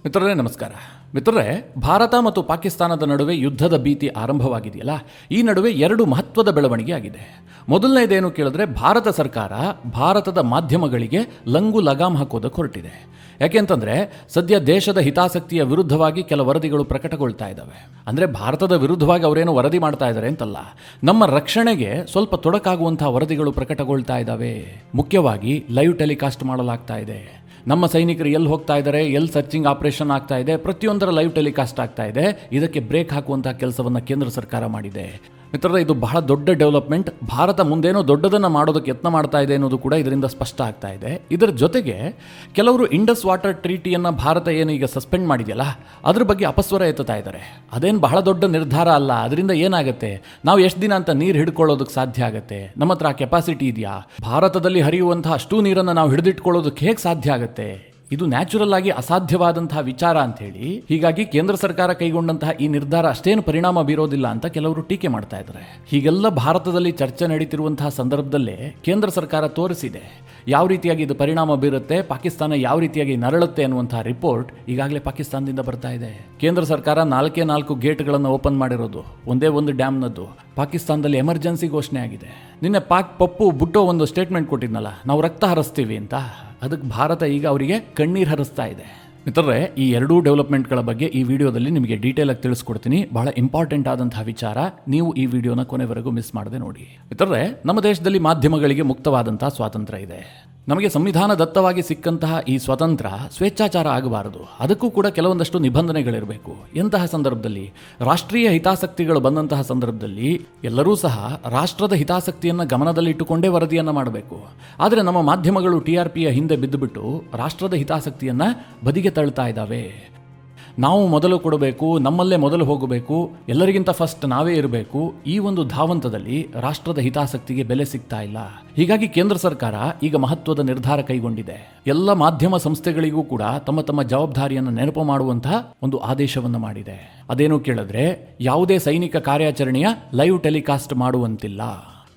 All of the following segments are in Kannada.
ಮಿತ್ರರೇ ನಮಸ್ಕಾರ. ಮಿತ್ರರೇ, ಭಾರತ ಮತ್ತು ಪಾಕಿಸ್ತಾನದ ನಡುವೆ ಯುದ್ಧದ ಭೀತಿ ಆರಂಭವಾಗಿದೆಯಲ್ಲ, ಈ ನಡುವೆ ಎರಡು ಮಹತ್ವದ ಬೆಳವಣಿಗೆ ಆಗಿದೆ. ಮೊದಲನೇದೇನು ಕೇಳಿದ್ರೆ, ಭಾರತ ಸರ್ಕಾರ ಭಾರತದ ಮಾಧ್ಯಮಗಳಿಗೆ ಲಂಗು ಲಗಾಮ್ ಹಾಕೋದಕ್ಕೆ ಹೊರಟಿದೆ. ಯಾಕೆಂತಂದರೆ ಸದ್ಯ ದೇಶದ ಹಿತಾಸಕ್ತಿಯ ವಿರುದ್ಧವಾಗಿ ಕೆಲ ವರದಿಗಳು ಪ್ರಕಟಗೊಳ್ತಾ ಇದ್ದಾವೆ. ಅಂದರೆ ಭಾರತದ ವಿರುದ್ಧವಾಗಿ ಅವರೇನು ವರದಿ ಮಾಡ್ತಾ ಇದ್ದಾರೆ ಅಂತಲ್ಲ, ನಮ್ಮ ರಕ್ಷಣೆಗೆ ಸ್ವಲ್ಪ ತೊಡಕಾಗುವಂಥ ವರದಿಗಳು ಪ್ರಕಟಗೊಳ್ತಾ ಇದ್ದಾವೆ. ಮುಖ್ಯವಾಗಿ ಲೈವ್ ಟೆಲಿಕಾಸ್ಟ್ ಮಾಡಲಾಗ್ತಾ ಇದೆ. ನಮ್ಮ ಸೈನಿಕರು ಎಲ್ಲಿ ಹೋಗ್ತಾ ಇದ್ದಾರೆ, ಎಲ್ಲಿ ಸರ್ಚಿಂಗ್ ಆಪರೇಷನ್ ಆಗ್ತಾ ಇದೆ, ಪ್ರತಿಯೊಂದರ ಲೈವ್ ಟೆಲಿಕಾಸ್ಟ್ ಆಗ್ತಾ ಇದೆ. ಇದಕ್ಕೆ ಬ್ರೇಕ್ ಹಾಕುವಂಥ ಕೆಲಸವನ್ನು ಕೇಂದ್ರ ಸರ್ಕಾರ ಮಾಡಿದೆ. ಮಿತ್ರರೇ, ಇದು ಬಹಳ ದೊಡ್ಡ ಡೆವಲಪ್ಮೆಂಟ್. ಭಾರತ ಮುಂದೇನೋ ದೊಡ್ಡದನ್ನು ಮಾಡೋದಕ್ಕೆ ಯತ್ನ ಮಾಡ್ತಾ ಇದೆ ಅನ್ನೋದು ಕೂಡ ಇದರಿಂದ ಸ್ಪಷ್ಟ ಆಗ್ತಾ ಇದೆ. ಇದರ ಜೊತೆಗೆ ಕೆಲವರು ಇಂಡಸ್ ವಾಟರ್ ಟ್ರೀಟಿಯನ್ನು ಭಾರತ ಏನು ಈಗ ಸಸ್ಪೆಂಡ್ ಮಾಡಿದೆಯಲ್ಲ, ಅದ್ರ ಬಗ್ಗೆ ಅಪಸ್ವರ ಎತ್ತುತ್ತಾ ಇದ್ದಾರೆ. ಅದೇನು ಬಹಳ ದೊಡ್ಡ ನಿರ್ಧಾರ ಅಲ್ಲ, ಅದರಿಂದ ಏನಾಗುತ್ತೆ, ನಾವು ಎಷ್ಟು ದಿನ ಅಂತ ನೀರು ಹಿಡ್ಕೊಳ್ಳೋದಕ್ಕೆ ಸಾಧ್ಯ ಆಗುತ್ತೆ, ನಮ್ಮ ಹತ್ರ ಕೆಪಾಸಿಟಿ ಇದೆಯಾ, ಭಾರತದಲ್ಲಿ ಹರಿಯುವಂತಹ ಅಷ್ಟೂ ನೀರನ್ನು ನಾವು ಹಿಡಿದಿಟ್ಕೊಳ್ಳೋದಕ್ಕೆ ಹೇಗೆ ಸಾಧ್ಯ ಆಗುತ್ತೆ, ಇದು ನ್ಯಾಚುರಲ್ ಆಗಿ ಅಸಾಧ್ಯವಾದಂತಹ ವಿಚಾರ ಅಂತ ಹೇಳಿ, ಹೀಗಾಗಿ ಕೇಂದ್ರ ಸರ್ಕಾರ ಕೈಗೊಂಡಂತಹ ಈ ನಿರ್ಧಾರ ಅಷ್ಟೇನು ಪರಿಣಾಮ ಬೀರೋದಿಲ್ಲ ಅಂತ ಕೆಲವರು ಟೀಕೆ ಮಾಡ್ತಾ ಇದ್ದಾರೆ. ಹೀಗೆಲ್ಲ ಭಾರತದಲ್ಲಿ ಚರ್ಚೆ ನಡೀತಿರುವಂತಹ ಸಂದರ್ಭದಲ್ಲೇ ಕೇಂದ್ರ ಸರ್ಕಾರ ತೋರಿಸಿದೆ ಯಾವ ರೀತಿಯಾಗಿ ಇದು ಪರಿಣಾಮ ಬೀರುತ್ತೆ, ಪಾಕಿಸ್ತಾನ ಯಾವ ರೀತಿಯಾಗಿ ನರಳುತ್ತೆ ಅನ್ನುವಂತಹ ರಿಪೋರ್ಟ್ ಈಗಾಗಲೇ ಪಾಕಿಸ್ತಾನದಿಂದ ಬರ್ತಾ ಇದೆ. ಕೇಂದ್ರ ಸರ್ಕಾರ 4 ಗೇಟ್ಗಳನ್ನು ಓಪನ್ ಮಾಡಿರೋದು, ಒಂದೇ ಒಂದು ಡ್ಯಾಮ್ನದ್ದು. ಪಾಕಿಸ್ತಾನದಲ್ಲಿ ಎಮರ್ಜೆನ್ಸಿ ಘೋಷಣೆ ಆಗಿದೆ. ನಿನ್ನೆ ಪಪ್ಪು ಬುಟ್ಟೋ ಒಂದು ಸ್ಟೇಟ್ಮೆಂಟ್ ಕೊಟ್ಟಿದ್ನಲ್ಲ, ನಾವು ರಕ್ತ ಹರಿಸ್ತೀವಿ ಅಂತ. ಅದಕ್ಕೆ ಭಾರತ ಈಗ ಅವರಿಗೆ ಕಣ್ಣೀರು ಹರಿಸ್ತಾ ಇದೆ. ಮಿತ್ರರೇ, ಈ ಎರಡೂ ಡೆವಲಪ್ಮೆಂಟ್ಗಳ ಬಗ್ಗೆ ಈ ವಿಡಿಯೋದಲ್ಲಿ ನಿಮಗೆ ಡೀಟೇಲ್ ಆಗಿ ತಿಳಿಸ್ಕೊಡ್ತೀನಿ. ಬಹಳ ಇಂಪಾರ್ಟೆಂಟ್ ಆದಂತಹ ವಿಚಾರ. ನೀವು ಈ ವಿಡಿಯೋನ ಕೊನೆವರೆಗೂ ಮಿಸ್ ಮಾಡದೆ ನೋಡಿ. ಮಿತ್ರರೇ, ನಮ್ಮ ದೇಶದಲ್ಲಿ ಮಾಧ್ಯಮಗಳಿಗೆ ಮುಕ್ತವಾದಂತಹ ಸ್ವಾತಂತ್ರ್ಯ ಇದೆ. ನಮಗೆ ಸಂವಿಧಾನ ದತ್ತವಾಗಿ ಸಿಕ್ಕಂತಹ ಈ ಸ್ವಾತಂತ್ರ್ಯ ಸ್ವೇಚ್ಛಾಚಾರ ಆಗಬಾರದು. ಅದಕ್ಕೂ ಕೂಡ ಕೆಲವೊಂದಷ್ಟು ನಿಬಂಧನೆಗಳಿರಬೇಕು. ಎಂತಹ ಸಂದರ್ಭದಲ್ಲಿ, ರಾಷ್ಟ್ರೀಯ ಹಿತಾಸಕ್ತಿಗಳು ಬಂದಂತಹ ಸಂದರ್ಭದಲ್ಲಿ ಎಲ್ಲರೂ ಸಹ ರಾಷ್ಟ್ರದ ಹಿತಾಸಕ್ತಿಯನ್ನು ಗಮನದಲ್ಲಿಟ್ಟುಕೊಂಡೇ ವರದಿಯನ್ನು ಮಾಡಬೇಕು. ಆದರೆ ನಮ್ಮ ಮಾಧ್ಯಮಗಳು TRPಯ ಹಿಂದೆ ಬಿದ್ದುಬಿಟ್ಟು ರಾಷ್ಟ್ರದ ಹಿತಾಸಕ್ತಿಯನ್ನು ಬದಿಗೆ ತಳ್ತಾ ಇದ್ದಾವೆ. ನಾವು ಮೊದಲು ಕೊಡಬೇಕು, ನಮ್ಮಲ್ಲೇ ಮೊದಲು ಹೋಗಬೇಕು, ಎಲ್ಲರಿಗಿಂತ ಫಸ್ಟ್ ನಾವೇ ಇರಬೇಕು. ಈ ಒಂದು ಧಾವಂತದಲ್ಲಿ ರಾಷ್ಟ್ರದ ಹಿತಾಸಕ್ತಿಗೆ ಬೆಲೆ ಸಿಗ್ತಾ ಇಲ್ಲ. ಹೀಗಾಗಿ ಕೇಂದ್ರ ಸರ್ಕಾರ ಈಗ ಮಹತ್ವದ ನಿರ್ಧಾರ ಕೈಗೊಂಡಿದೆ. ಎಲ್ಲ ಮಾಧ್ಯಮ ಸಂಸ್ಥೆಗಳಿಗೂ ಕೂಡ ತಮ್ಮ ತಮ್ಮ ಜವಾಬ್ದಾರಿಯನ್ನು ನೆನಪು ಮಾಡುವಂತಹ ಒಂದು ಆದೇಶವನ್ನು ಮಾಡಿದೆ. ಅದೇನು ಕೇಳಿದ್ರೆ, ಯಾವುದೇ ಸೈನಿಕ ಕಾರ್ಯಾಚರಣೆಯ ಲೈವ್ ಟೆಲಿಕಾಸ್ಟ್ ಮಾಡುವಂತಿಲ್ಲ.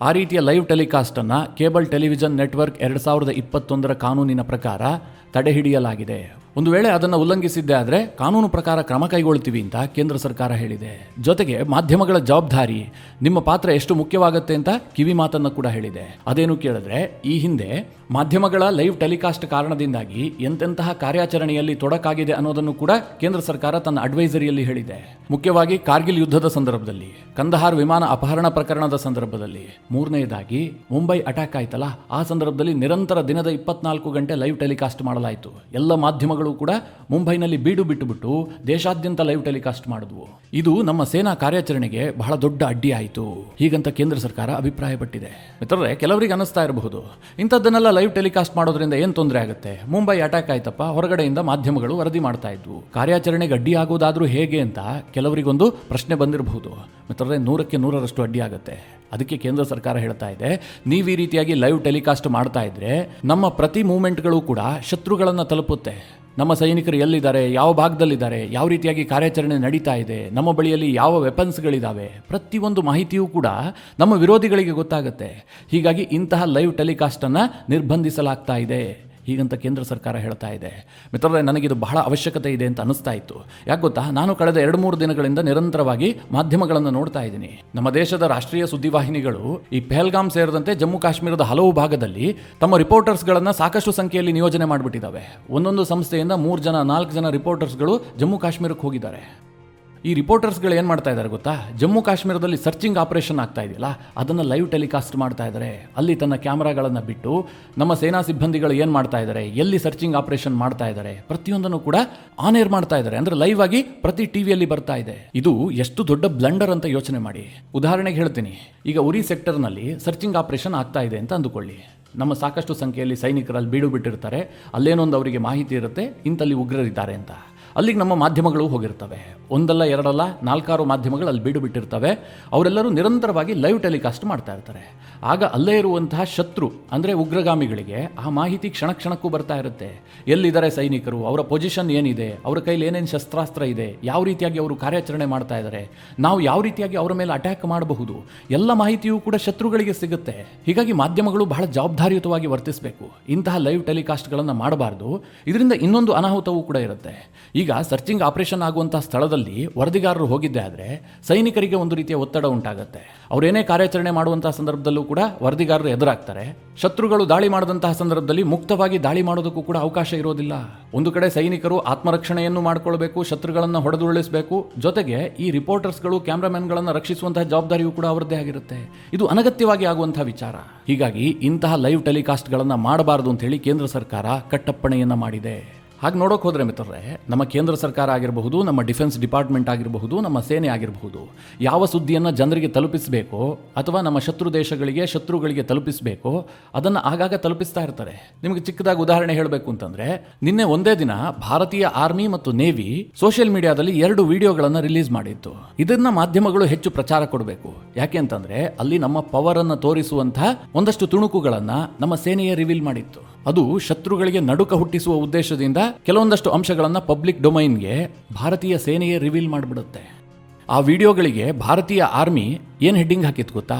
ಆ ರೀತಿಯ ಲೈವ್ ಟೆಲಿಕಾಸ್ಟ್ ಅನ್ನು ಕೇಬಲ್ ಟೆಲಿವಿಷನ್ ನೆಟ್ವರ್ಕ್ 2021 ಕಾನೂನಿನ ಪ್ರಕಾರ ತಡೆ ಹಿಡಿಯಲಾಗಿದೆ. ಒಂದು ವೇಳೆ ಅದನ್ನು ಉಲ್ಲಂಘಿಸಿದ್ದೆ ಆದರೆ ಕಾನೂನು ಪ್ರಕಾರ ಕ್ರಮ ಕೈಗೊಳ್ತೀವಿ ಅಂತ ಕೇಂದ್ರ ಸರ್ಕಾರ ಹೇಳಿದೆ. ಜೊತೆಗೆ ಮಾಧ್ಯಮಗಳ ಜವಾಬ್ದಾರಿ, ನಿಮ್ಮ ಪಾತ್ರ ಎಷ್ಟು ಮುಖ್ಯವಾಗುತ್ತೆ ಅಂತ ಕಿವಿ ಮಾತನ್ನು ಕೂಡ ಹೇಳಿದೆ. ಅದೇನು ಕೇಳಿದ್ರೆ, ಈ ಹಿಂದೆ ಮಾಧ್ಯಮಗಳ ಲೈವ್ ಟೆಲಿಕಾಸ್ಟ್ ಕಾರಣದಿಂದಾಗಿ ಎಂತೆಂತಹ ಕಾರ್ಯಾಚರಣೆಯಲ್ಲಿ ತೊಡಕಾಗಿದೆ ಅನ್ನೋದನ್ನು ಕೂಡ ಕೇಂದ್ರ ಸರ್ಕಾರ ತನ್ನ ಅಡ್ವೈಸರಿಯಲ್ಲಿ ಹೇಳಿದೆ. ಮುಖ್ಯವಾಗಿ ಕಾರ್ಗಿಲ್ ಯುದ್ಧದ ಸಂದರ್ಭದಲ್ಲಿ, ಕಂದಹಾರ್ ವಿಮಾನ ಅಪಹರಣ ಪ್ರಕರಣದ ಸಂದರ್ಭದಲ್ಲಿ, ಮೂರನೆಯದಾಗಿ ಮುಂಬೈ ಅಟ್ಯಾಕ್ ಆಯ್ತಲ್ಲ, ಆ ಸಂದರ್ಭದಲ್ಲಿ ನಿರಂತರ ದಿನದ 24 ಗಂಟೆ ಲೈವ್ ಟೆಲಿಕಾಸ್ಟ್ ಮಾಡಲಾಯಿತು. ಎಲ್ಲ ಮಾಧ್ಯಮಗಳು ಕೂಡ ಮುಂಬೈನಲ್ಲಿ ಬೀಡು ಬಿಟ್ಟುಬಿಟ್ಟು ದೇಶಾದ್ಯಂತ ಲೈವ್ ಟೆಲಿಕಾಸ್ಟ್ ಮಾಡಿದ್ವು. ಇದು ನಮ್ಮ ಸೇನಾ ಕಾರ್ಯಾಚರಣೆಗೆ ಬಹಳ ದೊಡ್ಡ ಅಡ್ಡಿ ಆಯಿತು, ಹೀಗಂತ ಕೇಂದ್ರ ಸರ್ಕಾರ ಅಭಿಪ್ರಾಯಪಟ್ಟಿದೆ. ಮಿತ್ರರೇ, ಕೆಲವರಿಗೆ ಅನ್ನಿಸ್ತಾ ಇರಬಹುದು, ಇಂಥದ್ದನ್ನೆಲ್ಲ ಲೈವ್ ಟೆಲಿಕಾಸ್ಟ್ ಮಾಡೋದ್ರಿಂದ ಏನು ತೊಂದರೆ ಆಗುತ್ತೆ, ಮುಂಬೈ ಅಟ್ಯಾಕ್ ಆಯ್ತಪ್ಪ, ಹೊರಗಡೆಯಿಂದ ಮಾಧ್ಯಮಗಳು ವರದಿ ಮಾಡ್ತಾ ಇದ್ವು, ಕಾರ್ಯಾಚರಣೆಗೆ ಅಡ್ಡಿ ಆಗೋದಾದ್ರೂ ಹೇಗೆ ಅಂತ ಕೆಲವರಿಗೊಂದು ಪ್ರಶ್ನೆ ಬಂದಿರಬಹುದು. ಮಿತ್ರರೇ, 100% ಅಡ್ಡಿ ಆಗುತ್ತೆ. ಅದಕ್ಕೆ ಕೇಂದ್ರ ಸರ್ಕಾರ ಹೇಳ್ತಾ ಇದೆ, ನೀವು ಈ ರೀತಿಯಾಗಿ ಲೈವ್ ಟೆಲಿಕಾಸ್ಟ್ ಮಾಡ್ತಾ ಇದ್ರೆ ನಮ್ಮ ಪ್ರತಿ ಮೂವ್ಮೆಂಟ್ಗಳು ಕೂಡ ಶತ್ರುಗಳನ್ನು ತಲುಪುತ್ತೆ. ನಮ್ಮ ಸೈನಿಕರು ಎಲ್ಲಿದ್ದಾರೆ, ಯಾವ ಭಾಗದಲ್ಲಿದ್ದಾರೆ, ಯಾವ ರೀತಿಯಾಗಿ ಕಾರ್ಯಾಚರಣೆ ನಡೀತಾ ಇದೆ, ನಮ್ಮ ಬಳಿಯಲ್ಲಿ ಯಾವ ವೆಪನ್ಸ್ಗಳಿದ್ದಾವೆ, ಪ್ರತಿಯೊಂದು ಮಾಹಿತಿಯೂ ಕೂಡ ನಮ್ಮ ವಿರೋಧಿಗಳಿಗೆ ಗೊತ್ತಾಗುತ್ತೆ. ಹೀಗಾಗಿ ಇಂತಹ ಲೈವ್ ಟೆಲಿಕಾಸ್ಟನ್ನು ನಿರ್ಬಂಧಿಸಲಾಗ್ತಾ ಇದೆ, ಹೀಗಂತ ಕೇಂದ್ರ ಸರ್ಕಾರ ಹೇಳ್ತಾ ಇದೆ. ಮಿತ್ರರೇ, ನನಗಿದು ಬಹಳ ಅವಶ್ಯಕತೆ ಇದೆ ಅಂತ ಅನಿಸ್ತಾ ಇತ್ತು. ಯಾಕೆ ಗೊತ್ತಾ, ನಾನು ಕಳೆದ 2-3 ದಿನಗಳಿಂದ ನಿರಂತರವಾಗಿ ಮಾಧ್ಯಮಗಳನ್ನು ನೋಡ್ತಾ ಇದ್ದೀನಿ. ನಮ್ಮ ದೇಶದ ರಾಷ್ಟ್ರೀಯ ಸುದ್ದಿವಾಹಿನಿಗಳು ಈ ಪಹಲ್ಗಾಮ್ ಸೇರಿದಂತೆ ಜಮ್ಮು ಕಾಶ್ಮೀರದ ಹಲವು ಭಾಗದಲ್ಲಿ ತಮ್ಮ ರಿಪೋರ್ಟರ್ಸ್ಗಳನ್ನು ಸಾಕಷ್ಟು ಸಂಖ್ಯೆಯಲ್ಲಿ ನಿಯೋಜನೆ ಮಾಡಿಬಿಟ್ಟಿದ್ದಾವೆ. ಒಂದೊಂದು ಸಂಸ್ಥೆಯಿಂದ 3-4 ಜನ ರಿಪೋರ್ಟರ್ಸ್ಗಳು ಜಮ್ಮು ಕಾಶ್ಮೀರಕ್ಕೆ ಹೋಗಿದ್ದಾರೆ. ಈ ರಿಪೋರ್ಟರ್ಸ್ಗಳು ಏನು ಮಾಡ್ತಾ ಇದ್ದಾರೆ ಗೊತ್ತಾ, ಜಮ್ಮು ಕಾಶ್ಮೀರದಲ್ಲಿ ಸರ್ಚಿಂಗ್ ಆಪರೇಷನ್ ಆಗ್ತಾ ಇದೆಯಲ್ಲ, ಅದನ್ನು ಲೈವ್ ಟೆಲಿಕಾಸ್ಟ್ ಮಾಡ್ತಾ ಇದ್ದಾರೆ. ಅಲ್ಲಿ ತನ್ನ ಕ್ಯಾಮ್ರಾಗಳನ್ನು ಬಿಟ್ಟು ನಮ್ಮ ಸೇನಾ ಸಿಬ್ಬಂದಿಗಳು ಏನು ಮಾಡ್ತಾ ಇದ್ದಾರೆ, ಎಲ್ಲಿ ಸರ್ಚಿಂಗ್ ಆಪರೇಷನ್ ಮಾಡ್ತಾ ಇದ್ದಾರೆ, ಪ್ರತಿಯೊಂದನ್ನು ಕೂಡ ಆನ್ ಏರ್ ಮಾಡ್ತಾ ಇದ್ದಾರೆ. ಅಂದರೆ ಲೈವ್ ಆಗಿ ಪ್ರತಿ ಟಿವಿಯಲ್ಲಿ ಬರ್ತಾ ಇದೆ. ಇದು ಎಷ್ಟು ದೊಡ್ಡ ಬ್ಲಂಡರ್ ಅಂತ ಯೋಚನೆ ಮಾಡಿ. ಉದಾಹರಣೆಗೆ ಹೇಳ್ತೀನಿ, ಈಗ ಉರಿ ಸೆಕ್ಟರ್ನಲ್ಲಿ ಸರ್ಚಿಂಗ್ ಆಪರೇಷನ್ ಆಗ್ತಾ ಇದೆ ಅಂತ ಅಂದುಕೊಳ್ಳಿ. ನಮ್ಮ ಸಾಕಷ್ಟು ಸಂಖ್ಯೆಯಲ್ಲಿ ಸೈನಿಕರಲ್ಲಿ ಬೀಡು ಬಿಟ್ಟಿರ್ತಾರೆ. ಅಲ್ಲೇನೊಂದು ಅವರಿಗೆ ಮಾಹಿತಿ ಇರುತ್ತೆ, ಇಂಥಲ್ಲಿ ಉಗ್ರರಿದ್ದಾರೆ ಅಂತ. ಅಲ್ಲಿಗೆ ನಮ್ಮ ಮಾಧ್ಯಮಗಳು ಹೋಗಿರ್ತವೆ. ಒಂದಲ್ಲ ಎರಡಲ್ಲ 4-6 ಮಾಧ್ಯಮಗಳು ಅಲ್ಲಿ ಬೀಡು ಬಿಟ್ಟಿರ್ತವೆ. ಅವರೆಲ್ಲರೂ ನಿರಂತರವಾಗಿ ಲೈವ್ ಟೆಲಿಕಾಸ್ಟ್ ಮಾಡ್ತಾ ಇರ್ತಾರೆ. ಆಗ ಅಲ್ಲೇ ಇರುವಂತಹ ಶತ್ರು ಅಂದರೆ ಉಗ್ರಗಾಮಿಗಳಿಗೆ ಆ ಮಾಹಿತಿ ಕ್ಷಣ ಕ್ಷಣಕ್ಕೂ ಬರ್ತಾ ಇರುತ್ತೆ. ಎಲ್ಲಿದ್ದಾರೆ ಸೈನಿಕರು, ಅವರ ಪೊಸಿಷನ್ ಏನಿದೆ, ಅವರ ಕೈಲಿ ಏನೇನು ಶಸ್ತ್ರಾಸ್ತ್ರ ಇದೆ, ಯಾವ ರೀತಿಯಾಗಿ ಅವರು ಕಾರ್ಯಾಚರಣೆ ಮಾಡ್ತಾ ಇದ್ದಾರೆ, ನಾವು ಯಾವ ರೀತಿಯಾಗಿ ಅವರ ಮೇಲೆ ಅಟ್ಯಾಕ್ ಮಾಡಬಹುದು, ಎಲ್ಲ ಮಾಹಿತಿಯೂ ಕೂಡ ಶತ್ರುಗಳಿಗೆ ಸಿಗುತ್ತೆ. ಹೀಗಾಗಿ ಮಾಧ್ಯಮಗಳು ಬಹಳ ಜವಾಬ್ದಾರಿಯುತವಾಗಿ ವರ್ತಿಸಬೇಕು. ಇಂತಹ ಲೈವ್ ಟೆಲಿಕಾಸ್ಟ್ಗಳನ್ನು ಮಾಡಬಾರ್ದು. ಇದರಿಂದ ಇನ್ನೊಂದು ಅನಾಹುತವೂ ಕೂಡ ಇರುತ್ತೆ. ಈಗ ಈಗ ಸರ್ಚಿಂಗ್ ಆಪರೇಷನ್ ಆಗುವಂಥ ಸ್ಥಳದಲ್ಲಿ ವರದಿಗಾರರು ಹೋಗಿದ್ದೆ ಆದರೆ ಸೈನಿಕರಿಗೆ ಒಂದು ರೀತಿಯ ಒತ್ತಡ ಉಂಟಾಗುತ್ತೆ. ಅವರೇನೇ ಕಾರ್ಯಾಚರಣೆ ಮಾಡುವಂತಹ ಸಂದರ್ಭದಲ್ಲೂ ಕೂಡ ವರದಿಗಾರರು ಎದುರಾಗ್ತಾರೆ. ಶತ್ರುಗಳು ದಾಳಿ ಮಾಡಿದಂತಹ ಸಂದರ್ಭದಲ್ಲಿ ಮುಕ್ತವಾಗಿ ದಾಳಿ ಮಾಡೋದಕ್ಕೂ ಕೂಡ ಅವಕಾಶ ಇರೋದಿಲ್ಲ. ಒಂದು ಕಡೆ ಸೈನಿಕರು ಆತ್ಮರಕ್ಷಣೆಯನ್ನು ಮಾಡಿಕೊಳ್ಬೇಕು, ಶತ್ರುಗಳನ್ನು ಹೊಡೆದುರುಳಿಸಬೇಕು, ಜೊತೆಗೆ ಈ ರಿಪೋರ್ಟರ್ಸ್ಗಳು ಕ್ಯಾಮ್ರಾಮನ್ಗಳನ್ನು ರಕ್ಷಿಸುವಂತಹ ಜವಾಬ್ದಾರಿಯೂ ಕೂಡ ಅವರದ್ದೇ ಆಗಿರುತ್ತೆ. ಇದು ಅನಗತ್ಯವಾಗಿ ಆಗುವಂತಹ ವಿಚಾರ. ಹೀಗಾಗಿ ಇಂತಹ ಲೈವ್ ಟೆಲಿಕಾಸ್ಟ್ಗಳನ್ನು ಮಾಡಬಾರದು ಅಂತ ಹೇಳಿ ಕೇಂದ್ರ ಸರ್ಕಾರ ಕಟ್ಟಪ್ಪಣೆಯನ್ನು ಮಾಡಿದೆ. ಹಾಗೆ ನೋಡೋಕೆ ಹೋದರೆ ಮಿತ್ರರೇ, ನಮ್ಮ ಕೇಂದ್ರ ಸರ್ಕಾರ ಆಗಿರಬಹುದು, ನಮ್ಮ ಡಿಫೆನ್ಸ್ ಡಿಪಾರ್ಟ್ಮೆಂಟ್ ಆಗಿರಬಹುದು, ನಮ್ಮ ಸೇನೆ ಆಗಿರಬಹುದು, ಯಾವ ಸುದ್ದಿಯನ್ನು ಜನರಿಗೆ ತಲುಪಿಸಬೇಕೋ ಅಥವಾ ನಮ್ಮ ಶತ್ರುಗಳಿಗೆ ತಲುಪಿಸಬೇಕೋ ಅದನ್ನು ಆಗಾಗ ತಲುಪಿಸ್ತಾ ಇರ್ತಾರೆ. ನಿಮಗೆ ಚಿಕ್ಕದಾಗಿ ಉದಾಹರಣೆ ಹೇಳಬೇಕು ಅಂತಂದರೆ, ನಿನ್ನೆ ಒಂದೇ ದಿನ ಭಾರತೀಯ ಆರ್ಮಿ ಮತ್ತು ನೇವಿ ಸೋಷಿಯಲ್ ಮೀಡಿಯಾದಲ್ಲಿ 2 ವಿಡಿಯೋಗಳನ್ನು ರಿಲೀಸ್ ಮಾಡಿತ್ತು. ಇದನ್ನ ಮಾಧ್ಯಮಗಳು ಹೆಚ್ಚು ಪ್ರಚಾರ ಕೊಡಬೇಕು. ಯಾಕೆ ಅಂತಂದರೆ ಅಲ್ಲಿ ನಮ್ಮ ಪವರನ್ನು ತೋರಿಸುವಂತಹ ಒಂದಷ್ಟು ತುಣುಕುಗಳನ್ನು ನಮ್ಮ ಸೇನೆಯೇ ರಿವೀಲ್ ಮಾಡಿತ್ತು. ಅದು ಶತ್ರುಗಳಿಗೆ ನಡುಕ ಹುಟ್ಟಿಸುವ ಉದ್ದೇಶದಿಂದ ಕೆಲವೊಂದಷ್ಟು ಅಂಶಗಳನ್ನು ಪಬ್ಲಿಕ್ ಡೊಮೈನ್ಗೆ ಭಾರತೀಯ ಸೇನೆಯೇ ರಿವೀಲ್ ಮಾಡಿಬಿಡುತ್ತೆ. ಆ ವಿಡಿಯೋಗಳಿಗೆ ಭಾರತೀಯ ಆರ್ಮಿ ಏನು ಹೆಡ್ಡಿಂಗ್ ಹಾಕಿತ್ತು ಗೊತ್ತಾ?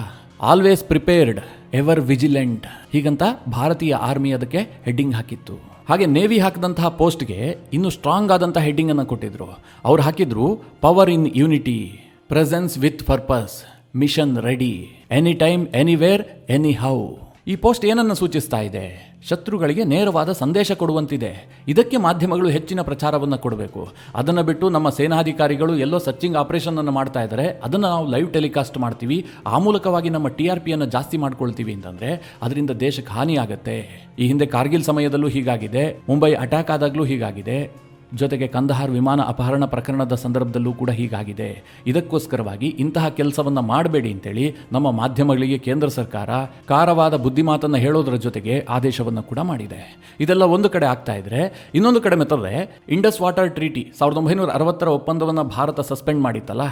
ಆಲ್ವೇಸ್ ಪ್ರಿಪೇರ್ಡ್, ಎವರ್ ವಿಜಿಲೆಂಟ್, ಹೀಗಂತ ಭಾರತೀಯ ಆರ್ಮಿ ಅದಕ್ಕೆ ಹೆಡ್ಡಿಂಗ್ ಹಾಕಿತ್ತು. ಹಾಗೆ ನೇವಿ ಹಾಕಿದಂತಹ ಪೋಸ್ಟ್ಗೆ ಇನ್ನೂ ಸ್ಟ್ರಾಂಗ್ ಆದಂತಹ ಹೆಡ್ಡಿಂಗ್ ಅನ್ನು ಕೊಟ್ಟಿದ್ರು. ಅವ್ರು ಹಾಕಿದ್ರು power in unity, presence with purpose, mission ready, any time anywhere anyhow. ಈ ಪೋಸ್ಟ್ ಏನನ್ನು ಸೂಚಿಸ್ತಾ ಇದೆ? ಶತ್ರುಗಳಿಗೆ ನೇರವಾದ ಸಂದೇಶ ಕೊಡುವಂತಿದೆ. ಇದಕ್ಕೆ ಮಾಧ್ಯಮಗಳು ಹೆಚ್ಚಿನ ಪ್ರಚಾರವನ್ನು ಕೊಡಬೇಕು. ಅದನ್ನು ಬಿಟ್ಟು ನಮ್ಮ ಸೇನಾಧಿಕಾರಿಗಳು ಎಲ್ಲೋ ಸರ್ಚಿಂಗ್ ಆಪರೇಷನ್ ಅನ್ನು ಮಾಡ್ತಾ ಇದ್ದಾರೆ, ಅದನ್ನು ನಾವು ಲೈವ್ ಟೆಲಿಕಾಸ್ಟ್ ಮಾಡ್ತೀವಿ, ಆ ಮೂಲಕವಾಗಿ ನಮ್ಮ TRP ಅನ್ನು ಜಾಸ್ತಿ ಮಾಡ್ಕೊಳ್ತೀವಿ ಅಂತಂದರೆ ಅದರಿಂದ ದೇಶಕ್ಕೆ ಹಾನಿ ಆಗುತ್ತೆ. ಈ ಹಿಂದೆ ಕಾರ್ಗಿಲ್ ಸಮಯದಲ್ಲೂ ಹೀಗಾಗಿದೆ, ಮುಂಬೈ ಅಟ್ಯಾಕ್ ಆದಾಗಲೂ ಹೀಗಾಗಿದೆ, ಜೊತೆಗೆ ಕಂದಹಾರ್ ವಿಮಾನ ಅಪಹರಣ ಪ್ರಕರಣದ ಸಂದರ್ಭದಲ್ಲೂ ಕೂಡ ಹೀಗಾಗಿದೆ. ಇದಕ್ಕೋಸ್ಕರವಾಗಿ ಇಂತಹ ಕೆಲಸವನ್ನು ಮಾಡಬೇಡಿ ಅಂತೇಳಿ ನಮ್ಮ ಮಾಧ್ಯಮಗಳಿಗೆ ಕೇಂದ್ರ ಸರ್ಕಾರ ಖಾರವಾದ ಬುದ್ಧಿಮಾತನ್ನು ಹೇಳೋದರ ಜೊತೆಗೆ ಆದೇಶವನ್ನು ಕೂಡ ಮಾಡಿದೆ. ಇದೆಲ್ಲ ಒಂದು ಕಡೆ ಆಗ್ತಾ ಇದ್ರೆ, ಇನ್ನೊಂದು ಕಡೆ ಮೆತ್ತಂದ್ರೆ ಇಂಡಸ್ ವಾಟರ್ ಟ್ರೀಟಿ 1960ರ ಒಪ್ಪಂದವನ್ನು ಭಾರತ ಸಸ್ಪೆಂಡ್ ಮಾಡಿತ್ತಲ್ಲ,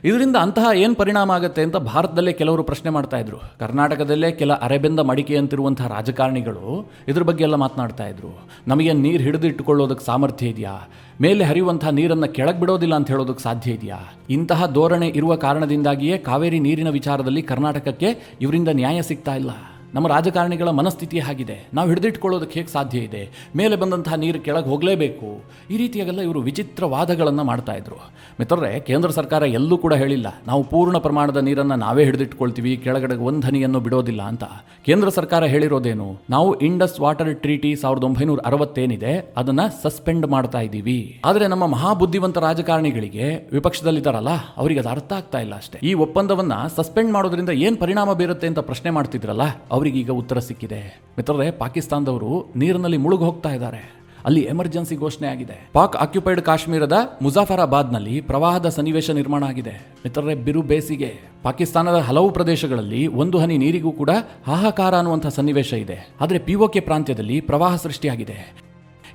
ಇದರಿಂದ ಅಂತಹ ಏನು ಪರಿಣಾಮ ಆಗುತ್ತೆ ಅಂತ ಭಾರತದಲ್ಲೇ ಕೆಲವರು ಪ್ರಶ್ನೆ ಮಾಡ್ತಾ ಇದ್ರು. ಕರ್ನಾಟಕದಲ್ಲೇ ಕೆಲ ಅರೆಬೆಂದ ಮಡಿಕೆ ಅಂತಿರುವಂತಹ ರಾಜಕಾರಣಿಗಳು ಇದ್ರ ಬಗ್ಗೆ ಎಲ್ಲ ಮಾತನಾಡ್ತಾ ಇದ್ರು. ನಮಗೆ ನೀರು ಹಿಡಿದಿಟ್ಟುಕೊಳ್ಳೋದಕ್ಕೆ ಸಾಮರ್ಥ್ಯ ಇದೆಯಾ? ಮೇಲೆ ಹರಿಯುವಂತಹ ನೀರನ್ನು ಕೆಳಗೆ ಬಿಡೋದಿಲ್ಲ ಅಂತ ಹೇಳೋದಕ್ಕೆ ಸಾಧ್ಯ ಇದೆಯಾ? ಇಂತಹ ಧೋರಣೆ ಇರುವ ಕಾರಣದಿಂದಾಗಿಯೇ ಕಾವೇರಿ ನೀರಿನ ವಿಚಾರದಲ್ಲಿ ಕರ್ನಾಟಕಕ್ಕೆ ಇವರಿಂದ ನ್ಯಾಯ ಸಿಗ್ತಾ ಇಲ್ಲ. ನಮ್ಮ ರಾಜಕಾರಣಿಗಳ ಮನಸ್ಥಿತಿ ಆಗಿದೆ. ನಾವು ಹಿಡಿದಿಟ್ಕೊಳ್ಳೋದಕ್ಕೆ ಹೇಗೆ ಸಾಧ್ಯ ಇದೆ? ಮೇಲೆ ಬಂದಂತಹ ನೀರು ಕೆಳಗೆ ಹೋಗಲೇಬೇಕು. ಈ ರೀತಿಯಾಗೆಲ್ಲ ಇವರು ವಿಚಿತ್ರ ವಾದಗಳನ್ನು ಮಾಡ್ತಾ ಇದ್ರು. ಮಿತ್ರರೇ, ಕೇಂದ್ರ ಸರ್ಕಾರ ಎಲ್ಲೂ ಕೂಡ ಹೇಳಿಲ್ಲ ನಾವು ಪೂರ್ಣ ಪ್ರಮಾಣದ ನೀರನ್ನು ನಾವೇ ಹಿಡಿದಿಟ್ಕೊಳ್ತೀವಿ, ಕೆಳಗಡೆ ಒಂದು ಹನಿಯನ್ನು ಬಿಡೋದಿಲ್ಲ ಅಂತ. ಕೇಂದ್ರ ಸರ್ಕಾರ ಹೇಳಿರೋದೇನು? ನಾವು ಇಂಡಸ್ ವಾಟರ್ ಟ್ರೀಟಿ 1960 ಏನಿದೆ ಅದನ್ನು ಸಸ್ಪೆಂಡ್ ಮಾಡ್ತಾ ಇದ್ದೀವಿ. ಆದರೆ ನಮ್ಮ ಮಹಾಬುದ್ಧಿವಂತ ರಾಜಕಾರಣಿಗಳಿಗೆ, ವಿಪಕ್ಷದಲ್ಲಿದ್ದಾರಲ್ಲ, ಅವರಿಗೆ ಅದು ಅರ್ಥ ಆಗ್ತಾ ಇಲ್ಲ ಅಷ್ಟೇ. ಈ ಒಪ್ಪಂದವನ್ನು ಸಸ್ಪೆಂಡ್ ಮಾಡೋದ್ರಿಂದ ಏನು ಪರಿಣಾಮ ಬೀರುತ್ತೆ ಅಂತ ಪ್ರಶ್ನೆ ಮಾಡ್ತಿದ್ರಲ್ಲ, ಅವರಿಗೀಗ ಉತ್ತರ ಸಿಕ್ಕಿದೆ. ಮಿತ್ರರೇ, ಪಾಕಿಸ್ತಾನದವರು ನೀರಿನಲ್ಲಿ ಮುಳುಗಿ ಹೋಗ್ತಾ ಇದ್ದಾರೆ. ಅಲ್ಲಿ ಎಮರ್ಜೆನ್ಸಿ ಘೋಷಣೆ ಆಗಿದೆ. ಪಾಕ್ ಆಕ್ಯುಪೈಡ್ ಕಾಶ್ಮೀರದ ಮುಜಾಫರಾಬಾದ್ನಲ್ಲಿ ಪ್ರವಾಹದ ಸನ್ನಿವೇಶ ನಿರ್ಮಾಣ ಆಗಿದೆ. ಮಿತ್ರರೇ, ಬಿರು ಬೇಸಿಗೆ. ಪಾಕಿಸ್ತಾನದ ಹಲವು ಪ್ರದೇಶಗಳಲ್ಲಿ ಒಂದು ಹನಿ ನೀರಿಗೂ ಕೂಡ ಹಾಹಾಕಾರ ಅನ್ನುವಂಥ ಸನ್ನಿವೇಶ ಇದೆ. ಆದರೆ POK ಪ್ರಾಂತ್ಯದಲ್ಲಿ ಪ್ರವಾಹ ಸೃಷ್ಟಿಯಾಗಿದೆ.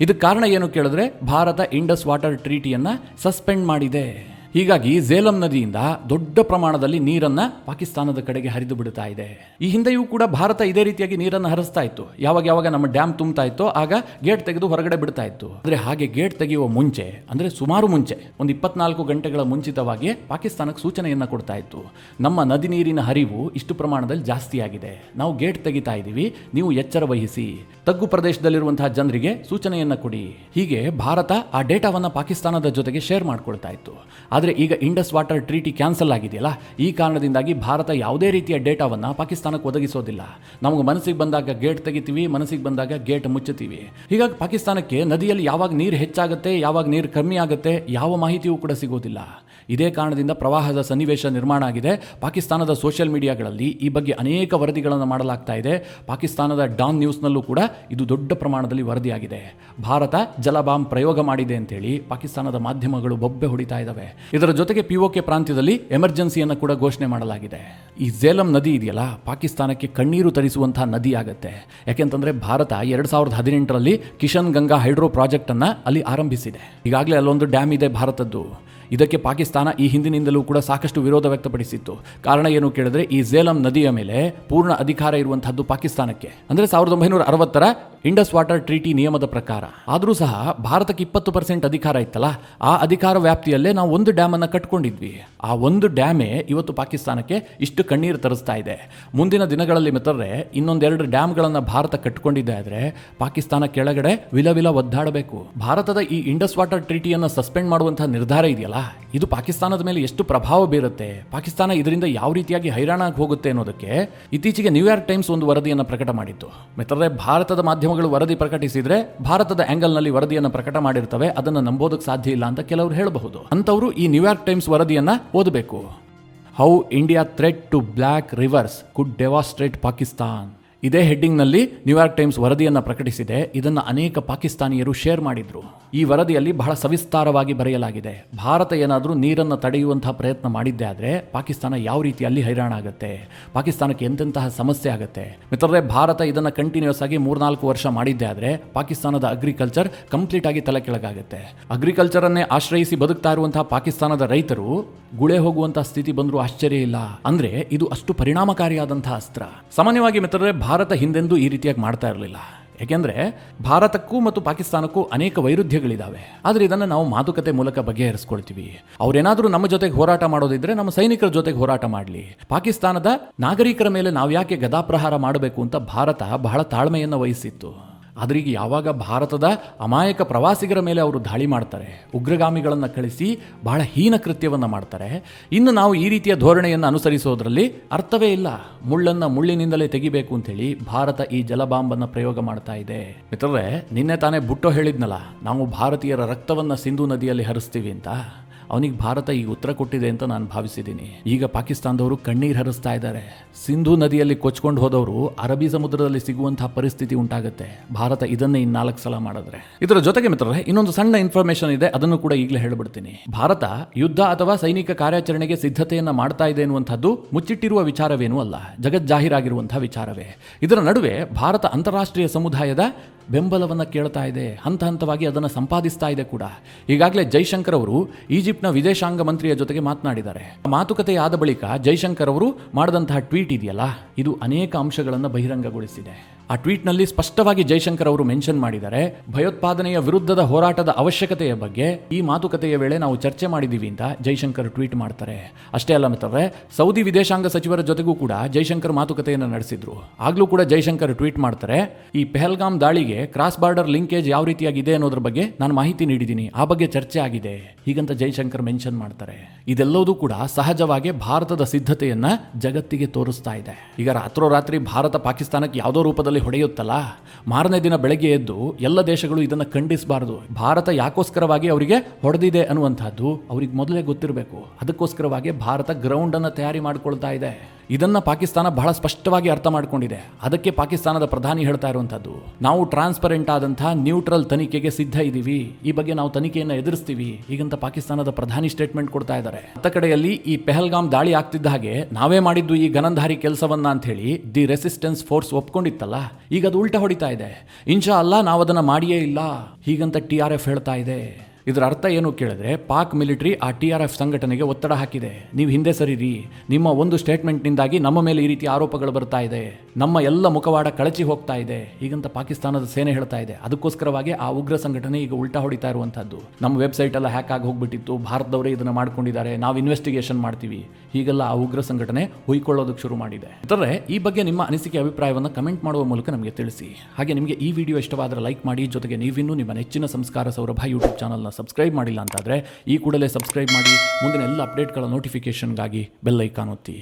ಇದಕ್ಕೆ ಕಾರಣ ಏನು ಕೇಳಿದ್ರೆ, ಭಾರತ ಇಂಡಸ್ ವಾಟರ್ ಟ್ರೀಟಿಯನ್ನು ಸಸ್ಪೆಂಡ್ ಮಾಡಿದೆ. ಹೀಗಾಗಿ ಝೇಲಂ ನದಿಯಿಂದ ದೊಡ್ಡ ಪ್ರಮಾಣದಲ್ಲಿ ನೀರನ್ನು ಪಾಕಿಸ್ತಾನದ ಕಡೆಗೆ ಹರಿದು ಬಿಡ್ತಾ ಇದೆ. ಈ ಹಿಂದೆಯೂ ಕೂಡ ಭಾರತ ಇದೇ ರೀತಿಯಾಗಿ ನೀರನ್ನು ಹರಿಸ್ತಾ ಇತ್ತು. ಯಾವಾಗ ನಮ್ಮ ಡ್ಯಾಮ್ ತುಂಬ್ತಾ ಇತ್ತೋ ಆಗ ಗೇಟ್ ತೆಗೆದು ಹೊರಗಡೆ ಬಿಡ್ತಾ ಇತ್ತು. ಆದರೆ ಹಾಗೆ ಗೇಟ್ ತೆಗೆಯುವ ಮುಂಚೆ, ಅಂದರೆ ಸುಮಾರು ಮುಂಚೆ, ಒಂದು 24 ಗಂಟೆಗಳ ಮುಂಚಿತವಾಗಿ ಪಾಕಿಸ್ತಾನಕ್ಕೆ ಸೂಚನೆಯನ್ನು ಕೊಡ್ತಾ ಇತ್ತು. ನಮ್ಮ ನದಿ ನೀರಿನ ಹರಿವು ಇಷ್ಟು ಪ್ರಮಾಣದಲ್ಲಿ ಜಾಸ್ತಿ ಆಗಿದೆ, ನಾವು ಗೇಟ್ ತೆಗಿತಾ ಇದ್ದೀವಿ, ನೀವು ಎಚ್ಚರ ವಹಿಸಿ, ತಗ್ಗು ಪ್ರದೇಶದಲ್ಲಿರುವಂತಹ ಜನರಿಗೆ ಸೂಚನೆಯನ್ನು ಕೊಡಿ. ಹೀಗೆ ಭಾರತ ಆ ಡೇಟಾವನ್ನು ಪಾಕಿಸ್ತಾನದ ಜೊತೆಗೆ ಶೇರ್ ಮಾಡ್ಕೊಳ್ತಾ ಇತ್ತು. ಆದರೆ ಈಗ ಇಂಡಸ್ ವಾಟರ್ ಟ್ರೀಟಿ ಕ್ಯಾನ್ಸಲ್ ಆಗಿದೆಯಲ್ಲ, ಈ ಕಾರಣದಿಂದಾಗಿ ಭಾರತ ಯಾವುದೇ ರೀತಿಯ ಡೇಟಾವನ್ನು ಪಾಕಿಸ್ತಾನಕ್ಕೆ ಒದಗಿಸೋದಿಲ್ಲ. ನಮಗೆ ಮನಸ್ಸಿಗೆ ಬಂದಾಗ ಗೇಟ್ ತೆಗಿತೀವಿ, ಮನಸ್ಸಿಗೆ ಬಂದಾಗ ಗೇಟ್ ಮುಚ್ಚುತ್ತೀವಿ. ಹೀಗಾಗಿ ಪಾಕಿಸ್ತಾನಕ್ಕೆ ನದಿಯಲ್ಲಿ ಯಾವಾಗ ನೀರು ಹೆಚ್ಚಾಗುತ್ತೆ, ಯಾವಾಗ ನೀರು ಕಮ್ಮಿ ಆಗುತ್ತೆ, ಯಾವ ಮಾಹಿತಿಯೂ ಕೂಡ ಸಿಗೋದಿಲ್ಲ. ಇದೇ ಕಾರಣದಿಂದ ಪ್ರವಾಹದ ಸನ್ನಿವೇಶ ನಿರ್ಮಾಣ ಆಗಿದೆ. ಪಾಕಿಸ್ತಾನದ ಸೋಷಿಯಲ್ ಮೀಡಿಯಾಗಳಲ್ಲಿ ಈ ಬಗ್ಗೆ ಅನೇಕ ವರದಿಗಳನ್ನು ಮಾಡಲಾಗ್ತಾ ಇದೆ. ಪಾಕಿಸ್ತಾನದ ಡಾನ್ ನ್ಯೂಸ್ನಲ್ಲೂ ಕೂಡ ಇದು ದೊಡ್ಡ ಪ್ರಮಾಣದಲ್ಲಿ ವರದಿಯಾಗಿದೆ. ಭಾರತ ಜಲಬಾಂಬ್ ಪ್ರಯೋಗ ಮಾಡಿದೆ ಅಂತೇಳಿ ಪಾಕಿಸ್ತಾನದ ಮಾಧ್ಯಮಗಳು ಬೊಬ್ಬೆ ಹೊಡಿತಾ ಇದ್ದಾವೆ. ಇದರ ಜೊತೆಗೆ POK ಪ್ರಾಂತ್ಯದಲ್ಲಿ ಎಮರ್ಜೆನ್ಸಿಯನ್ನು ಕೂಡ ಘೋಷಣೆ ಮಾಡಲಾಗಿದೆ. ಈ ಝೇಲಂ ನದಿ ಇದೆಯಲ್ಲ, ಪಾಕಿಸ್ತಾನಕ್ಕೆ ಕಣ್ಣೀರು ತರಿಸುವಂತಹ ನದಿ ಆಗುತ್ತೆ. ಯಾಕೆಂತಂದ್ರೆ ಭಾರತ 2018ರಲ್ಲಿ ಕಿಶನ್ ಗಂಗಾ ಹೈಡ್ರೋ ಪ್ರಾಜೆಕ್ಟ್ ಅನ್ನ ಅಲ್ಲಿ ಆರಂಭಿಸಿದೆ. ಈಗಾಗಲೇ ಅಲ್ಲೊಂದು ಡ್ಯಾಮ್ ಇದೆ ಭಾರತದ್ದು. ಇದಕ್ಕೆ ಪಾಕಿಸ್ತಾನ ಈ ಹಿಂದಿನಿಂದಲೂ ಕೂಡ ಸಾಕಷ್ಟು ವಿರೋಧ ವ್ಯಕ್ತಪಡಿಸಿತ್ತು. ಕಾರಣ ಏನು ಕೇಳಿದ್ರೆ, ಈ ಝೇಲಂ ನದಿಯ ಮೇಲೆ ಪೂರ್ಣ ಅಧಿಕಾರ ಇರುವಂತಹದ್ದು ಪಾಕಿಸ್ತಾನಕ್ಕೆ. ಅಂದರೆ 1960ರ ಇಂಡಸ್ ವಾಟರ್ ಟ್ರೀಟಿ ನಿಯಮದ ಪ್ರಕಾರ. ಆದರೂ ಸಹ ಭಾರತಕ್ಕೆ 20% ಅಧಿಕಾರ ಇತ್ತಲ್ಲ, ಆ ಅಧಿಕಾರ ವ್ಯಾಪ್ತಿಯಲ್ಲೇ ನಾವು ಒಂದು ಡ್ಯಾಮ್ ಅನ್ನು ಕಟ್ಕೊಂಡಿದ್ವಿ. ಆ ಒಂದು ಡ್ಯಾಮೇ ಇವತ್ತು ಪಾಕಿಸ್ತಾನಕ್ಕೆ ಇಷ್ಟು ಕಣ್ಣೀರು ತರಿಸ್ತಾ ಇದೆ. ಮುಂದಿನ ದಿನಗಳಲ್ಲಿ ಮಿತ್ರರೇ ಇನ್ನೊಂದೆರಡು ಡ್ಯಾಮ್ಗಳನ್ನು ಭಾರತ ಕಟ್ಕೊಂಡಿದ್ದೆ ಆದರೆ ಪಾಕಿಸ್ತಾನ ಕೆಳಗಡೆ ವಿಲವಿಲ ಒದ್ದಾಡಬೇಕು. ಭಾರತದ ಈ ಇಂಡಸ್ ವಾಟರ್ ಟ್ರೀಟಿಯನ್ನು ಸಸ್ಪೆಂಡ್ ಮಾಡುವಂತಹ ನಿರ್ಧಾರ ಇದೆಯಲ್ಲ, ಇದು ಪಾಕಿಸ್ತಾನದ ಮೇಲೆ ಎಷ್ಟು ಪ್ರಭಾವ ಬೀರುತ್ತೆ, ಪಾಕಿಸ್ತಾನ ಇದರಿಂದ ಯಾವ ರೀತಿಯಾಗಿ ಹೈರಾಣಾಗಿ ಹೋಗುತ್ತೆ ಅನ್ನೋದಕ್ಕೆ ಇತ್ತೀಚೆಗೆ ನ್ಯೂಯಾರ್ಕ್ ಟೈಮ್ಸ್ ಒಂದು ವರದಿಯನ್ನು ಪ್ರಕಟ ಮಾಡಿತ್ತು. ಮಿತ್ರರೇ, ಭಾರತದ ಮಾಧ್ಯಮಗಳು ವರದಿ ಪ್ರಕಟಿಸಿದ್ರೆ ಭಾರತದ ಆಂಗಲ್ನಲ್ಲಿ ವರದಿಯನ್ನು ಪ್ರಕಟ ಮಾಡಿರ್ತವೆ, ಅದನ್ನು ನಂಬೋದಕ್ಕೆ ಸಾಧ್ಯ ಇಲ್ಲ ಅಂತ ಕೆಲವರು ಹೇಳಬಹುದು. ಅಂತವರು ಈ ನ್ಯೂಯಾರ್ಕ್ ಟೈಮ್ಸ್ ವರದಿಯನ್ನ ಓದಬೇಕು. How India threat to black rivers could devastate Pakistan. ಇದೇ ಹೆಡ್ಡಿಂಗ್ನಲ್ಲಿ ನ್ಯೂಯಾರ್ಕ್ ಟೈಮ್ಸ್ ವರದಿಯನ್ನು ಪ್ರಕಟಿಸಿದೆ. ಇದನ್ನು ಅನೇಕ ಪಾಕಿಸ್ತಾನಿಯರು ಶೇರ್ ಮಾಡಿದ್ರು. ಈ ವರದಿಯಲ್ಲಿ ಬಹಳ ಸವಿಸ್ತಾರವಾಗಿ ಬರೆಯಲಾಗಿದೆ. ಭಾರತ ಏನಾದರೂ ನೀರನ್ನು ತಡೆಯುವಂತಹ ಪ್ರಯತ್ನ ಮಾಡಿದ್ದೆ ಆದರೆ ಪಾಕಿಸ್ತಾನ ಯಾವ ರೀತಿಯಲ್ಲಿ ಹೈರಾಣ ಆಗುತ್ತೆ, ಪಾಕಿಸ್ತಾನಕ್ಕೆ ಎಂತೆಂತಹ ಸಮಸ್ಯೆ ಆಗುತ್ತೆ. ಮಿತ್ರರೇ, ಭಾರತ ಇದನ್ನು ಕಂಟಿನ್ಯೂಸ್ ಆಗಿ 3-4 ವರ್ಷ ಮಾಡಿದ್ದೆ ಆದರೆ ಪಾಕಿಸ್ತಾನದ ಅಗ್ರಿಕಲ್ಚರ್ ಕಂಪ್ಲೀಟ್ ಆಗಿ ತಲೆ ಕೆಳಗಾಗುತ್ತೆ. ಅಗ್ರಿಕಲ್ಚರನ್ನೇ ಆಶ್ರಯಿಸಿ ಬದುಕ್ತಾ ಇರುವಂತಹ ಪಾಕಿಸ್ತಾನದ ರೈತರು ಗುಳೆ ಹೋಗುವಂತಹ ಸ್ಥಿತಿ ಬಂದರೂ ಆಶ್ಚರ್ಯ ಇಲ್ಲ. ಅಂದ್ರೆ ಇದು ಅಷ್ಟು ಪರಿಣಾಮಕಾರಿಯಾದಂತಹ ಅಸ್ತ್ರ. ಸಾಮಾನ್ಯವಾಗಿ ಮಿತ್ರರೇ, ಭಾರತ ಹಿಂದೆಂದೂ ಈ ರೀತಿಯಾಗಿ ಮಾಡ್ತಾ ಇರಲಿಲ್ಲ. ಯಾಕೆಂದ್ರೆ ಭಾರತಕ್ಕೂ ಮತ್ತು ಪಾಕಿಸ್ತಾನಕ್ಕೂ ಅನೇಕ ವೈರುಧ್ಯಗಳಿದ್ದಾವೆ. ಆದರೆ ಇದನ್ನು ನಾವು ಮಾತುಕತೆ ಮೂಲಕ ಬಗೆಹರಿಸ್ಕೊಳ್ತೀವಿ. ಅವ್ರೇನಾದರೂ ನಮ್ಮ ಜೊತೆಗೆ ಹೋರಾಟ ಮಾಡೋದಿದ್ರೆ ನಮ್ಮ ಸೈನಿಕರ ಜೊತೆಗೆ ಹೋರಾಟ ಮಾಡಲಿ. ಪಾಕಿಸ್ತಾನದ ನಾಗರಿಕರ ಮೇಲೆ ನಾವು ಯಾಕೆ ಗದಾಪ್ರಹಾರ ಮಾಡಬೇಕು ಅಂತ ಭಾರತ ಬಹಳ ತಾಳ್ಮೆಯನ್ನು ವಹಿಸಿತ್ತು. ಆದರೆ ಈಗ ಯಾವಾಗ ಭಾರತದ ಅಮಾಯಕ ಪ್ರವಾಸಿಗರ ಮೇಲೆ ಅವರು ದಾಳಿ ಮಾಡ್ತಾರೆ, ಉಗ್ರಗಾಮಿಗಳನ್ನು ಕಳಿಸಿ ಬಹಳ ಹೀನ ಕೃತ್ಯವನ್ನು ಮಾಡ್ತಾರೆ, ಇನ್ನು ನಾವು ಈ ರೀತಿಯ ಧೋರಣೆಯನ್ನು ಅನುಸರಿಸೋದ್ರಲ್ಲಿ ಅರ್ಥವೇ ಇಲ್ಲ. ಮುಳ್ಳನ್ನು ಮುಳ್ಳಿನಿಂದಲೇ ತೆಗಿಬೇಕು ಅಂತೇಳಿ ಭಾರತ ಈ ಜಲಬಾಂಬನ್ನು ಪ್ರಯೋಗ ಮಾಡ್ತಾ ಇದೆ. ಮಿತ್ರರೇ, ನಿನ್ನೆ ತಾನೇ ಬುಟ್ಟೋ ಹೇಳಿದ್ನಲ್ಲ, ನಾವು ಭಾರತೀಯರ ರಕ್ತವನ್ನು ಸಿಂಧೂ ನದಿಯಲ್ಲಿ ಹರಿಸ್ತೀವಿ ಅಂತ. ಅವನಿಗೆ ಭಾರತ ಈಗ ಉತ್ತರ ಕೊಟ್ಟಿದೆ ಅಂತ ನಾನು ಭಾವಿಸಿದ್ದೀನಿ. ಈಗ ಪಾಕಿಸ್ತಾನದವರು ಕಣ್ಣೀರು ಹರಿಸ್ತಾ ಇದ್ದಾರೆ. ಸಿಂಧೂ ನದಿಯಲ್ಲಿ ಕೊಚ್ಕೊಂಡು ಹೋದವರು ಅರಬ್ಬಿ ಸಮುದ್ರದಲ್ಲಿ ಸಿಗುವಂತಹ ಪರಿಸ್ಥಿತಿ ಉಂಟಾಗುತ್ತೆ ಭಾರತ ಇದನ್ನೇ 4 ಸಲ ಮಾಡಿದ್ರೆ. ಇದರ ಜೊತೆಗೆ ಮಿತ್ರರೇ, ಇನ್ನೊಂದು ಸಣ್ಣ ಇನ್ಫಾರ್ಮೇಶನ್ ಇದೆ, ಅದನ್ನು ಕೂಡ ಈಗಲೇ ಹೇಳ್ಬಿಡ್ತೀನಿ. ಭಾರತ ಯುದ್ಧ ಅಥವಾ ಸೈನಿಕ ಕಾರ್ಯಾಚರಣೆಗೆ ಸಿದ್ಧತೆಯನ್ನ ಮಾಡ್ತಾ ಇದೆ ಎನ್ನುವಂಥದ್ದು ಮುಚ್ಚಿಟ್ಟಿರುವ ವಿಚಾರವೇನೂ ಅಲ್ಲ, ಜಗಜ್ಜಾಹೀರಾಗಿರುವಂತಹ ವಿಚಾರವೇ. ಇದರ ನಡುವೆ ಭಾರತ ಅಂತಾರಾಷ್ಟ್ರೀಯ ಸಮುದಾಯದ ಬೆಂಬಲವನ್ನು ಕೇಳ್ತಾ ಇದೆ, ಹಂತ ಹಂತವಾಗಿ ಅದನ್ನು ಸಂಪಾದಿಸ್ತಾ ಇದೆ ಕೂಡ. ಈಗಾಗಲೇ ಜೈಶಂಕರ್ ಅವರು ಈಜಿಪ್ಟ್ನ ವಿದೇಶಾಂಗ ಮಂತ್ರಿಯ ಜೊತೆಗೆ ಮಾತನಾಡಿದ್ದಾರೆ. ಮಾತುಕತೆ ಆದ ಬಳಿಕ ಜೈಶಂಕರ್ ಅವರು ಮಾಡಿದಂತಹ ಟ್ವೀಟ್ ಇದೆಯಲ್ಲ, ಇದು ಅನೇಕ ಅಂಶಗಳನ್ನು ಬಹಿರಂಗಗೊಳಿಸಿದೆ. ಆ ಟ್ವೀಟ್ನಲ್ಲಿ ಸ್ಪಷ್ಟವಾಗಿ ಜೈಶಂಕರ್ ಅವರು ಮೆನ್ಷನ್ ಮಾಡಿದ್ದಾರೆ, ಭಯೋತ್ಪಾದನೆಯ ವಿರುದ್ಧದ ಹೋರಾಟದ ಅವಶ್ಯಕತೆಯ ಬಗ್ಗೆ ಈ ಮಾತುಕತೆಯ ವೇಳೆ ನಾವು ಚರ್ಚೆ ಮಾಡಿದ್ದೀವಿ ಅಂತ ಜೈಶಂಕರ್ ಟ್ವೀಟ್ ಮಾಡ್ತಾರೆ. ಅಷ್ಟೇ ಅಲ್ಲ ಮಿತ್ರರೇ, ಸೌದಿ ವಿದೇಶಾಂಗ ಸಚಿವರ ಜೊತೆಗೂ ಕೂಡ ಜೈಶಂಕರ್ ಮಾತುಕತೆಯನ್ನು ನಡೆಸಿದ್ರು. ಆಗ್ಲೂ ಕೂಡ ಜೈಶಂಕರ್ ಟ್ವೀಟ್ ಮಾಡ್ತಾರೆ, ಈ ಪೆಹಲ್ಗಾಮ್ ದಾಳಿಗೆ ಕ್ರಾಸ್ ಬಾರ್ಡರ್ ಲಿಂಕೇಜ್ ಯಾವ ರೀತಿಯಾಗಿದೆ ಅನ್ನೋದ್ರ ಬಗ್ಗೆ ನಾನು ಮಾಹಿತಿ ನೀಡಿದ್ದೀನಿ, ಆ ಬಗ್ಗೆ ಚರ್ಚೆ ಆಗಿದೆ ಹೀಗಂತ ಜೈಶಂಕರ್ ಮೆನ್ಷನ್ ಮಾಡ್ತಾರೆ. ಇದೆಲ್ಲವೂ ಕೂಡ ಸಹಜವಾಗಿ ಭಾರತದ ಸಿದ್ಧತೆಯನ್ನ ಜಗತ್ತಿಗೆ ತೋರಿಸ್ತಾ ಇದೆ. ಈಗ ರಾತ್ರೋರಾತ್ರಿ ಭಾರತ ಪಾಕಿಸ್ತಾನಕ್ಕೆ ಯಾವುದೋ ರೂಪದಲ್ಲಿ ಹೊಡೆಯುತ್ತಲ್ಲ, ಮಾರನೇ ದಿನ ಬೆಳಗ್ಗೆ ಎದ್ದು ಎಲ್ಲ ದೇಶಗಳು ಇದನ್ನು ಖಂಡಿಸಬಾರದು. ಭಾರತ ಯಾಕೋಸ್ಕರವಾಗಿ ಅವರಿಗೆ ಹೊಡೆದಿದೆ ಅನ್ನುವಂಥದ್ದು ಅವ್ರಿಗೆ ಮೊದಲೇ ಗೊತ್ತಿರಬೇಕು. ಅದಕ್ಕೋಸ್ಕರವಾಗಿ ಭಾರತ ಗ್ರೌಂಡ್ ಅನ್ನು ತಯಾರಿ ಮಾಡಿಕೊಳ್ತಾ ಇದೆ. ಇದನ್ನ ಪಾಕಿಸ್ತಾನ ಬಹಳ ಸ್ಪಷ್ಟವಾಗಿ ಅರ್ಥ ಮಾಡಿಕೊಂಡಿದೆ. ಅದಕ್ಕೆ ಪಾಕಿಸ್ತಾನದ ಪ್ರಧಾನಿ ಹೇಳ್ತಾ ಇರುವಂತದ್ದು, ನಾವು ಟ್ರಾನ್ಸ್ಪರೆಂಟ್ ಆದಂತಹ ನ್ಯೂಟ್ರಲ್ ತನಿಖೆಗೆ ಸಿದ್ಧ ಇದ್ದೀವಿ, ಈ ಬಗ್ಗೆ ನಾವು ತನಿಖೆಯನ್ನು ಎದುರಿಸ್ತೀವಿ ಹೀಗಂತ ಪಾಕಿಸ್ತಾನದ ಪ್ರಧಾನಿ ಸ್ಟೇಟ್ಮೆಂಟ್ ಕೊಡ್ತಾ ಇದ್ದಾರೆ. ಮತ್ತ ಕಡೆಯಲ್ಲಿ ಈ ಪೆಹಲ್ಗಾಮ್ ದಾಳಿ ಆಗ್ತಿದ್ದ ಹಾಗೆ ನಾವೇ ಮಾಡಿದ್ದು ಈ ಗನಂಧಾರಿ ಕೆಲಸವನ್ನ ಅಂತ ಹೇಳಿ ದಿ ರೆಸಿಸ್ಟೆನ್ಸ್ ಫೋರ್ಸ್ ಒಪ್ಕೊಂಡಿತ್ತಲ್ಲ, ಈಗ ಅದು ಉಲ್ಟಾ ಹೊಡಿತಾ ಇದೆ. ಇನ್ಶಾ ಅಲ್ಲಾ ನಾವು ಅದನ್ನ ಮಾಡಿಯೇ ಇಲ್ಲ ಹೀಗಂತ TRF ಹೇಳ್ತಾ ಇದೆ. ಇದರ ಅರ್ಥ ಏನು ಕೇಳಿದ್ರೆ, ಪಾಕ್ ಮಿಲಿಟರಿ ಆ TRF ಸಂಘಟನೆಗೆ ಒತ್ತಡ ಹಾಕಿದೆ, ನೀವು ಹಿಂದೆ ಸರಿರಿ, ನಿಮ್ಮ ಒಂದು ಸ್ಟೇಟ್ಮೆಂಟ್ನಿಂದಾಗಿ ನಮ್ಮ ಮೇಲೆ ಈ ರೀತಿ ಆರೋಪಗಳು ಬರ್ತಾ ಇದೆ, ನಮ್ಮ ಎಲ್ಲ ಮುಖವಾಡ ಕಳಚಿ ಹೋಗ್ತಾ ಇದೆ ಹೀಗಂತ ಪಾಕಿಸ್ತಾನದ ಸೇನೆ ಹೇಳ್ತಾ ಇದೆ. ಅದಕ್ಕೋಸ್ಕರವಾಗಿ ಆ ಉಗ್ರ ಸಂಘಟನೆ ಈಗ ಉಲ್ಟಾ ಹೊಡಿತಾ ಇರುವಂತದ್ದು. ನಮ್ಮ ವೆಬ್ಸೈಟ್ ಎಲ್ಲ ಹ್ಯಾಕ್ ಆಗಿ ಹೋಗ್ಬಿಟ್ಟಿತ್ತು, ಭಾರತದವರೇ ಇದನ್ನ ಮಾಡ್ಕೊಂಡಿದ್ದಾರೆ, ನಾವು ಇನ್ವೆಸ್ಟಿಗೇಷನ್ ಮಾಡ್ತೀವಿ ಹೀಗೆಲ್ಲ ಆ ಉಗ್ರ ಸಂಘಟನೆ ಹುಯ್ಕೊಳ್ಳೋದಕ್ಕೆ ಶುರು ಮಾಡಿದೆ. ಅಂದರೆ ಈ ಬಗ್ಗೆ ನಿಮ್ಮ ಅನಿಸಿಕೆ ಅಭಿಪ್ರಾಯವನ್ನು ಕಮೆಂಟ್ ಮಾಡುವ ಮೂಲಕ ನಮಗೆ ತಿಳಿಸಿ. ಹಾಗೆ ನಿಮಗೆ ಈ ವಿಡಿಯೋ ಇಷ್ಟವಾದರೆ ಲೈಕ್ ಮಾಡಿ. ಜೊತೆಗೆ ನೀವಿನ್ನೂ ನಿಮ್ಮ ನೆಚ್ಚಿನ ಸಂಸ್ಕಾರ ಸೌರಭ ಯೂಟ್ಯೂಬ್ ಚಾನಲ್ನ ಸಬ್ಸ್ಕ್ರೈಬ್ ಮಾಡಿಲ್ಲ ಅಂತಾದರೆ ಈ ಕೂಡಲೇ ಸಬ್ಸ್ಕ್ರೈಬ್ ಮಾಡಿ. ಮುಂದಿನ ಎಲ್ಲ ಅಪ್ಡೇಟ್ಗಳ ನೋಟಿಫಿಕೇಷನ್ಗಾಗಿ ಬೆಲ್ ಐಕಾನ್ ಒತ್ತಿ.